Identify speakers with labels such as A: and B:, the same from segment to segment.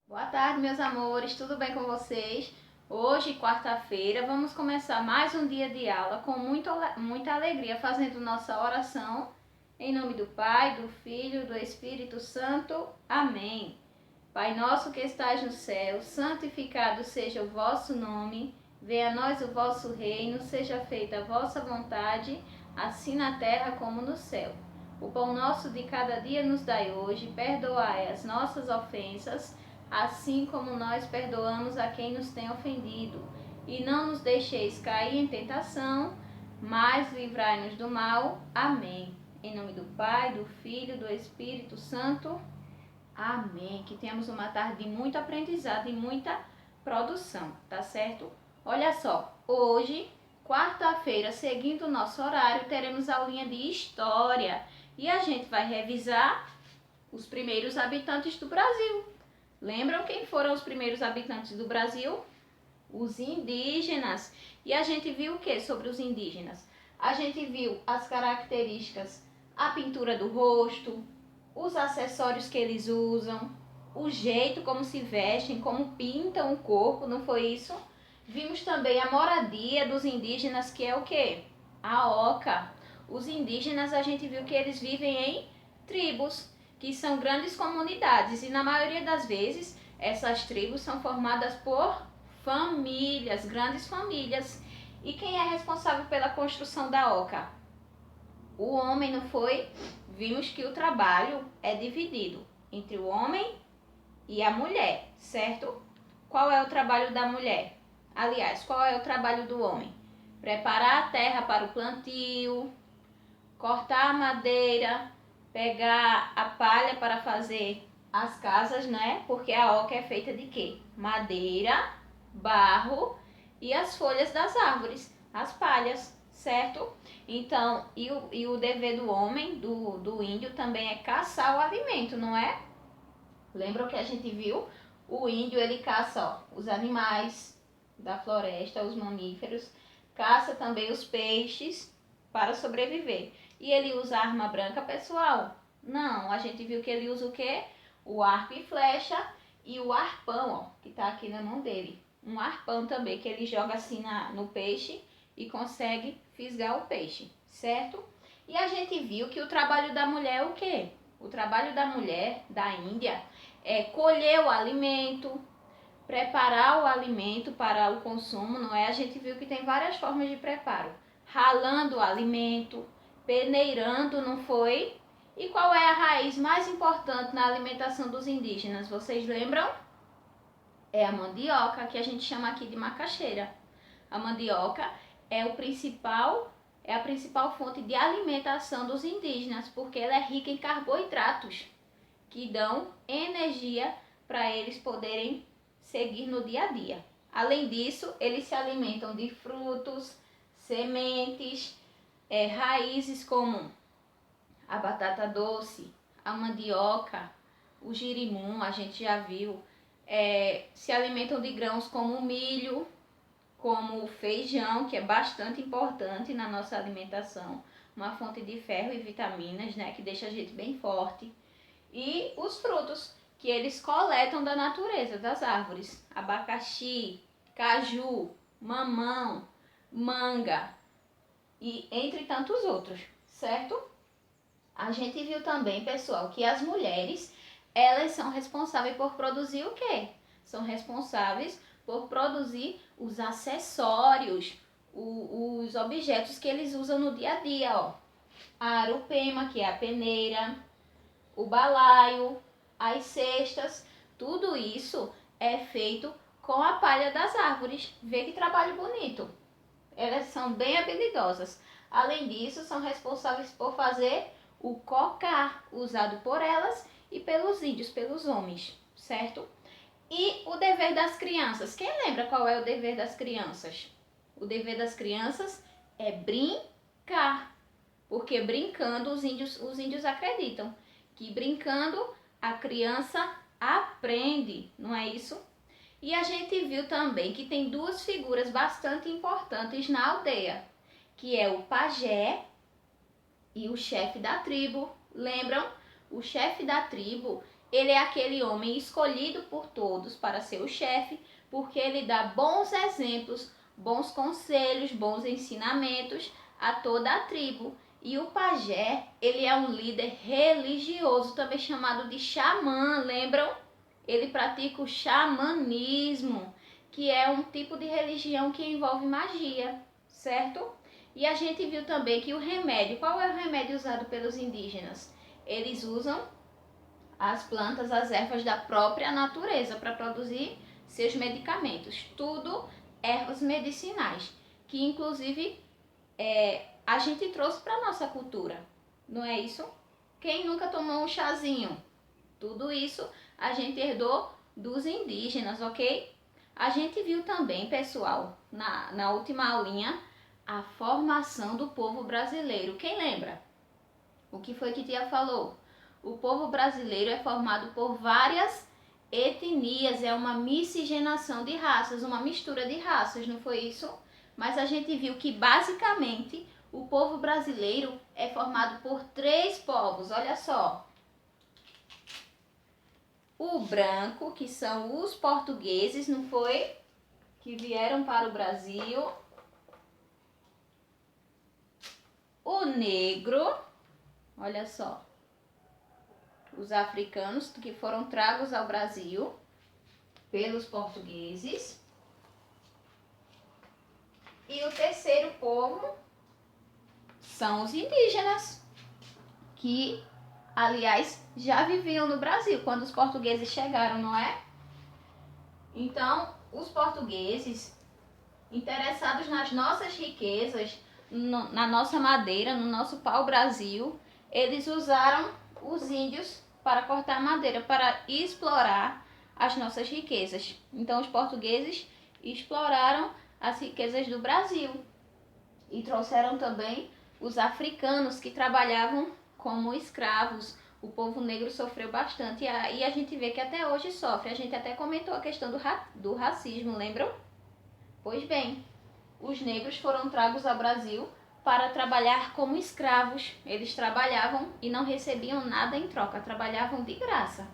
A: Boa tarde, meus amores, tudo bem com vocês? Hoje, quarta-feira, vamos começar mais um dia de aula com muita alegria, fazendo nossa oração em nome do Pai, do Filho e do Espírito Santo. Amém. Pai nosso que estais no céu, santificado seja o vosso nome, venha a nós o vosso reino, seja feita a vossa vontade, assim na terra como no céu. O pão nosso de cada dia nos dai hoje, perdoai as nossas ofensas, assim como nós perdoamos a quem nos tem ofendido. E não nos deixeis cair em tentação, mas livrai-nos do mal. Amém. Em nome do Pai, do Filho e do Espírito Santo. Amém. Que tenhamos uma tarde de muito aprendizado e muita produção, tá certo? Olha só, hoje, quarta-feira, seguindo o nosso horário, teremos aulinha de História. E a gente vai revisar os primeiros habitantes do Brasil. Lembram quem foram os primeiros habitantes do Brasil? Os indígenas. E a gente viu o que sobre os indígenas? A gente viu as características, a pintura do rosto, os acessórios que eles usam, o jeito como se vestem, como pintam o corpo, não foi isso? Vimos também a moradia dos indígenas, que é o quê? A oca. Os indígenas, a gente viu que eles vivem em tribos, que são grandes comunidades, e na maioria das vezes essas tribos são formadas por famílias, grandes famílias. E quem é responsável pela construção da oca? O homem, não foi? Vimos que o trabalho é dividido entre o homem e a mulher, certo? Qual é o trabalho da mulher? Aliás, qual é o trabalho do homem? Preparar a terra para o plantio, cortar a madeira, pegar a palha para fazer as casas, né? Porque a oca é feita de quê? Madeira, barro e as folhas das árvores, as palhas, certo? Então, e o dever do homem, do índio, também é caçar o alimento, não é? Lembra o que a gente viu? O índio, ele caça os animais da floresta, os mamíferos, caça também os peixes para sobreviver. E ele usa arma branca, pessoal? Não, a gente viu que ele usa o quê? O arco e flecha e o arpão, ó, que tá aqui na mão dele. Um arpão também, que ele joga assim no peixe e consegue fisgar o peixe, certo? E a gente viu que o trabalho da mulher é o quê? O trabalho da mulher da Índia é colher o alimento, preparar o alimento para o consumo, não é? A gente viu que tem várias formas de preparo. Ralando o alimento, peneirando, não foi? E qual é a raiz mais importante na alimentação dos indígenas? Vocês lembram? É a mandioca, que a gente chama aqui de macaxeira. A mandioca é a principal fonte de alimentação dos indígenas, porque ela é rica em carboidratos, que dão energia para eles poderem seguir no dia a dia. Além disso, eles se alimentam de frutos, sementes, raízes como a batata doce, a mandioca, o girimum, a gente já viu. Se alimentam de grãos como o milho, como o feijão, que é bastante importante na nossa alimentação, uma fonte de ferro e vitaminas, né, que deixa a gente bem forte. E os frutos que eles coletam da natureza, das árvores, abacaxi, caju, mamão, manga e entre tantos outros, certo? A gente viu também, pessoal, que as mulheres, elas são responsáveis por produzir o quê? São responsáveis por produzir os acessórios, os objetos que eles usam no dia a dia, ó. A arupema, que é a peneira, o balaio, as cestas, tudo isso é feito com a palha das árvores. Vê que trabalho bonito. Elas são bem habilidosas. Além disso, são responsáveis por fazer o cocar, usado por elas e pelos índios, pelos homens, certo? E o dever das crianças. Quem lembra qual é o dever das crianças? O dever das crianças é brincar. Porque brincando, os índios acreditam que brincando a criança aprende, não é isso? E a gente viu também que tem duas figuras bastante importantes na aldeia, que é o pajé e o chefe da tribo. Lembram? O chefe da tribo, Ele é aquele homem escolhido por todos para ser o chefe, porque ele dá bons exemplos, bons conselhos, bons ensinamentos a toda a tribo. E o pajé, ele é um líder religioso, também chamado de xamã, lembram? Ele pratica o xamanismo, que é um tipo de religião que envolve magia, certo? E a gente viu também que o remédio, qual é o remédio usado pelos indígenas? Eles usam as plantas, as ervas da própria natureza para produzir seus medicamentos. Tudo ervas medicinais, que inclusive a gente trouxe para a nossa cultura, não é isso? Quem nunca tomou um chazinho? Tudo isso a gente herdou dos indígenas, ok? A gente viu também, pessoal, na última aulinha, a formação do povo brasileiro. Quem lembra? O que foi que tia falou? O povo brasileiro é formado por várias etnias, é uma miscigenação de raças, uma mistura de raças, não foi isso? Mas a gente viu que basicamente o povo brasileiro é formado por 3 povos, olha só. O branco, que são os portugueses, não foi? Que vieram para o Brasil. O negro, olha só. Os africanos que foram tragos ao Brasil pelos portugueses. E o terceiro povo são os indígenas, que, aliás, já viviam no Brasil quando os portugueses chegaram, não é? Então, os portugueses, interessados nas nossas riquezas, na nossa madeira, no nosso pau-brasil, eles usaram os índios para cortar madeira, para explorar as nossas riquezas. Então, os portugueses exploraram as riquezas do Brasil e trouxeram também os africanos que trabalhavam como escravos. O povo negro sofreu bastante e a gente vê que até hoje sofre. A gente até comentou a questão do racismo, lembram? Pois bem, os negros foram tragos ao Brasil para trabalhar como escravos. Eles trabalhavam e não recebiam nada em troca, trabalhavam de graça.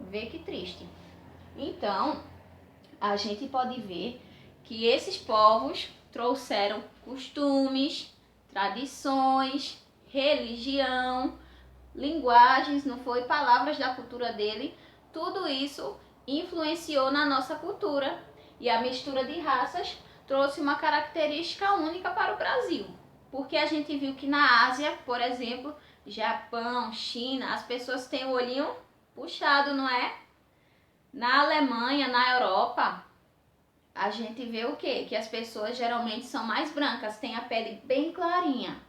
A: Vê que triste. Então, a gente pode ver que esses povos trouxeram costumes, tradições, religião, linguagens, não foi? Palavras da cultura dele. Tudo isso influenciou na nossa cultura. E a mistura de raças trouxe uma característica única para o Brasil. Porque a gente viu que na Ásia, por exemplo, Japão, China, as pessoas têm o olhinho puxado, não é? Na Alemanha, na Europa, a gente vê o quê? Que as pessoas geralmente são mais brancas, têm a pele bem clarinha,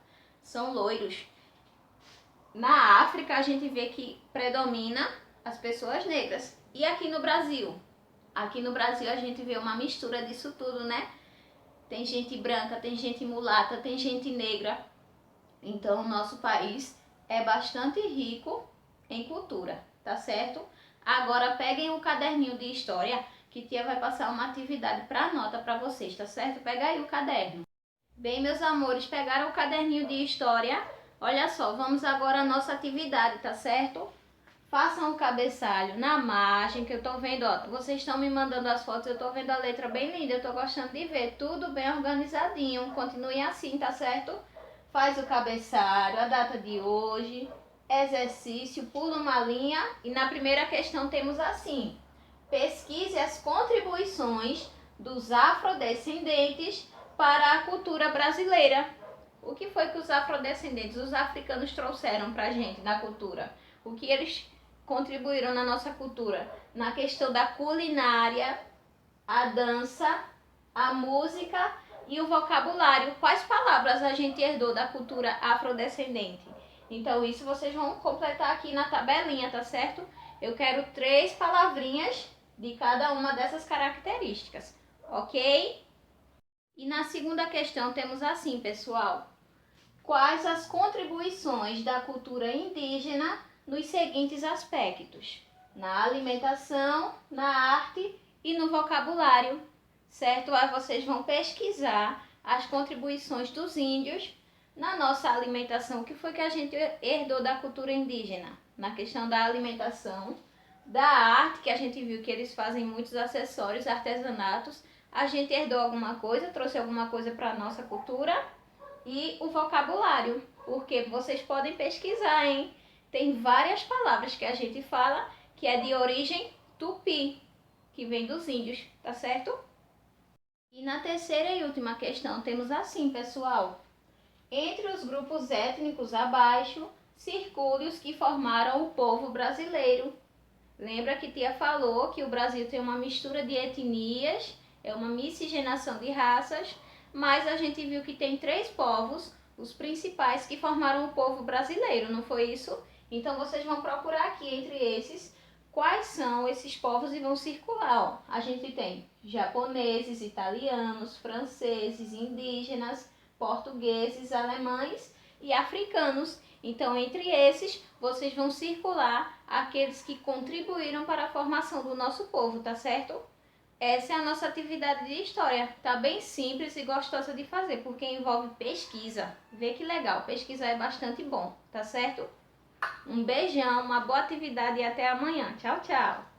A: são loiros. Na África, a gente vê que predomina as pessoas negras. E aqui no Brasil? Aqui no Brasil, a gente vê uma mistura disso tudo, né? Tem gente branca, tem gente mulata, tem gente negra. Então, o nosso país é bastante rico em cultura, tá certo? Agora, peguem o caderninho de história, que tia vai passar uma atividade para nota para vocês, tá certo? Pega aí o caderno. Bem, meus amores, pegaram o caderninho de história? Olha só, vamos agora à nossa atividade, tá certo? Façam o cabeçalho na margem, que eu tô vendo, ó, vocês estão me mandando as fotos, eu tô vendo a letra bem linda, eu tô gostando de ver, tudo bem organizadinho, continuem assim, tá certo? Faz o cabeçalho, a data de hoje, exercício, pula uma linha e na primeira questão temos assim: pesquise as contribuições dos afrodescendentes para a cultura brasileira. O que foi que os afrodescendentes, os africanos trouxeram pra gente na cultura? O que eles contribuíram na nossa cultura? Na questão da culinária, a dança, a música e o vocabulário. Quais palavras a gente herdou da cultura afrodescendente? Então isso vocês vão completar aqui na tabelinha, tá certo? Eu quero 3 palavrinhas de cada uma dessas características, ok? E na segunda questão temos assim, pessoal: quais as contribuições da cultura indígena nos seguintes aspectos? Na alimentação, na arte e no vocabulário, certo? Aí vocês vão pesquisar as contribuições dos índios na nossa alimentação. O que foi que a gente herdou da cultura indígena? Na questão da alimentação, Da arte, que a gente viu que eles fazem muitos acessórios, artesanatos. A gente herdou alguma coisa, trouxe alguma coisa para a nossa cultura. E o vocabulário, porque vocês podem pesquisar, hein? Tem várias palavras que a gente fala que é de origem tupi, que vem dos índios, tá certo? E na terceira e última questão temos assim, pessoal. Entre os grupos étnicos abaixo, circule os que formaram o povo brasileiro. Lembra que tia falou que o Brasil tem uma mistura de etnias, é uma miscigenação de raças, mas a gente viu que tem 3 povos, os principais que formaram o povo brasileiro, não foi isso? Então vocês vão procurar aqui entre esses quais são esses povos e vão circular. Ó. A gente tem japoneses, italianos, franceses, indígenas, portugueses, alemães e africanos. Então, entre esses, vocês vão circular aqueles que contribuíram para a formação do nosso povo, tá certo? Essa é a nossa atividade de história. Tá bem simples e gostosa de fazer, porque envolve pesquisa. Vê que legal, pesquisar é bastante bom, tá certo? Um beijão, uma boa atividade e até amanhã. Tchau, tchau!